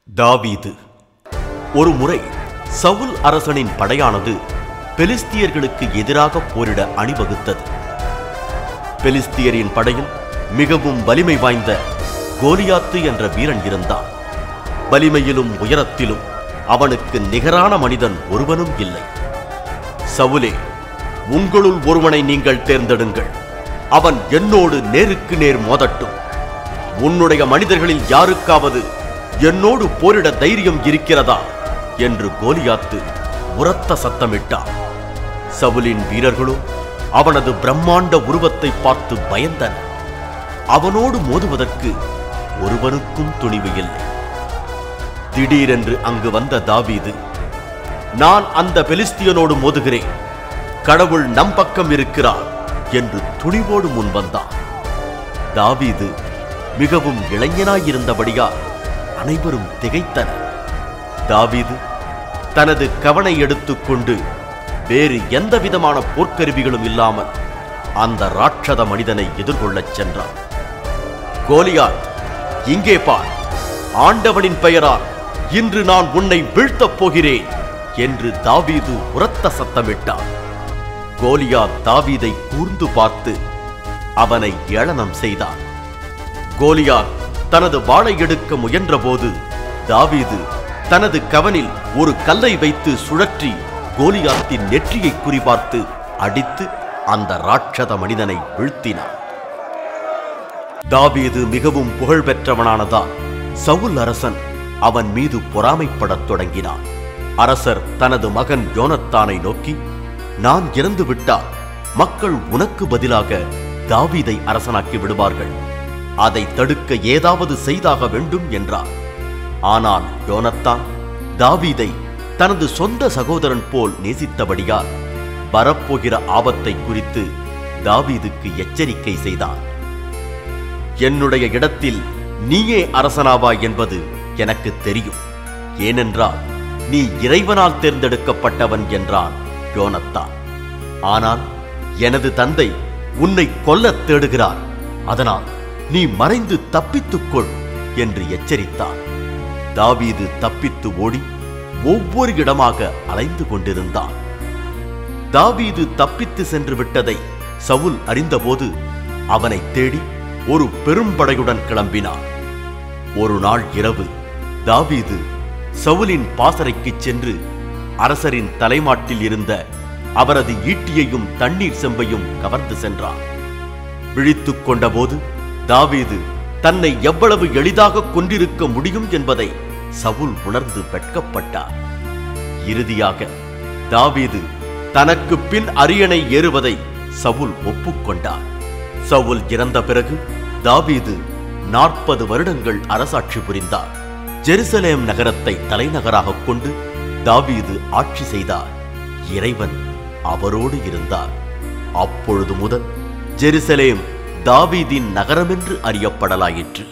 தாவீது. ஒரு முறை சவுல் அரசனின் படையானது பெலிஸ்தியர்களுக்கு எதிராக போரிட அணிவகுத்தது. பெலிஸ்தியரின் படையில் மிகவும் வலிமை வாய்ந்த கோலியாத்து என்ற வீரன் இருந்தான். வலிமையிலும் உயரத்திலும் அவனுக்கு நிகரான மனிதன் ஒருவனும் இல்லை. சவுலே, உங்களுள் ஒருவனை நீங்கள் தேர்ந்தெடுங்கள், அவன் என்னோடு நேருக்கு நேர் மோதட்டும். உன்னுடைய மனிதர்களில் யாருக்காவது என்னோடு போரிட தைரியம் இருக்கிறதா என்று கோலியாத்து உரத்த சத்தமிட்டான். சவுலின் வீரர்களோ அவனது பிரம்மாண்ட உருவத்தை பார்த்து பயந்தனர். அவனோடு மோதுவதற்கு ஒருவனுக்கும் துணிவு இல்லை. திடீரென்று அங்கு வந்த தாவீது, நான் அந்த பெலிஸ்தியனோடு மோதுகிறேன், கடவுள் நம் பக்கம் இருக்கிறார் என்று துணிவோடு முன் வந்தான். தாவீது மிகவும் இளைஞனாயிருந்தபடியால் அனைவரும் திகைத்தனர். தாவீது தனது கவனை எடுத்துக்கொண்டு வேறு எந்த விதமான போர்க்கருவிகளும் இல்லாமல் அந்த ராட்சத மனிதனை எதிர்கொள்ளச் சென்றான். கோலியாத், இங்கே பார், ஆண்டவனின் பெயரால் இன்று நான் உன்னை வீழ்த்தப் போகிறேன் என்று தாவீது உரத்த சத்தமிட்டான். கோலியாத் தாவீதை கூர்ந்து பார்த்து அவனை ஏளனம் செய்தான். கோலியாத் தனது வாளை எடுக்க முயன்றபோது தாவீது தனது கவனில் ஒரு கல்லை வைத்து சுழற்றி கோலியாத்தின் நெற்றியை குறிபார்த்து அடித்து அந்த ராட்சத மனிதனை வீழ்த்தினான். தாவீது மிகவும் புகழ் பெற்றவனானதால் சவுல் அரசன் அவன் மீது பொறாமைப்படத் தொடங்கினான். அரசர் தனது மகன் யோனத்தானை நோக்கி, நான் இறந்து விட்டால் மக்கள் உனக்கு பதிலாக தாவீதை அரசனாக்கி விடுவார்கள், அதை தடுக்க ஏதாவது செய்தாக வேண்டும் என்றார். ஆனால் யோனத்தான் தாவீதை தனது சொந்த சகோதரன் போல் நேசித்தபடியால் வரப்போகிற ஆபத்தை குறித்து தாவீதுக்கு எச்சரிக்கை செய்தான். என்னுடைய இடத்தில் நீயே அரசனாவாய் என்பது எனக்கு தெரியும், ஏனென்றால் நீ இறைவனால் தேர்ந்தெடுக்கப்பட்டவன் என்றான் யோனத்தான். ஆனால் எனது தந்தை உன்னை கொல்லத் தேடுகிறார், அதனால் நீ மறைந்து தப்பித்துக்கொள் என்று எச்சரித்தான். தாவீது தப்பித்து ஓடி ஒவ்வொரு இடமாக அலைந்து கொண்டிருந்தான். தாவீது தப்பித்து சென்று விட்டதை சவுல் அறிந்தபோது அவனை தேடி ஒரு பெரும்படையுடன் கிளம்பினான். ஒரு நாள் இரவு தாவீது சவுலின் பாசறைக்கு சென்று அரசரின் தலைமாட்டில் இருந்த அவரது ஈட்டியையும் தண்ணீர் செம்பையும் கவர்ந்து சென்றான். விழித்துக் கொண்டபோது தாவீது தன்னை எவ்வளவு எளிதாக கொன்றிருக்க முடியும் என்பதை சவுல் உணர்ந்து வெட்கப்பட்டார். இறுதியாக தாவீது தனக்கு பின் அரியணை ஏறுவதை சவுல் ஒப்புக்கொண்டார். சவுல் இறந்த பிறகு தாவீது 40 வருடங்கள் அரசாட்சி புரிந்தார். ஜெருசலேம் நகரத்தை தலைநகராக கொண்டு தாவீது ஆட்சி செய்தார். இறைவன் அவரோடு இருந்தார். அப்பொழுது முதல் ஜெருசலேம் தாவீதின் நகரம் என்று அறியப்படலாயிற்று.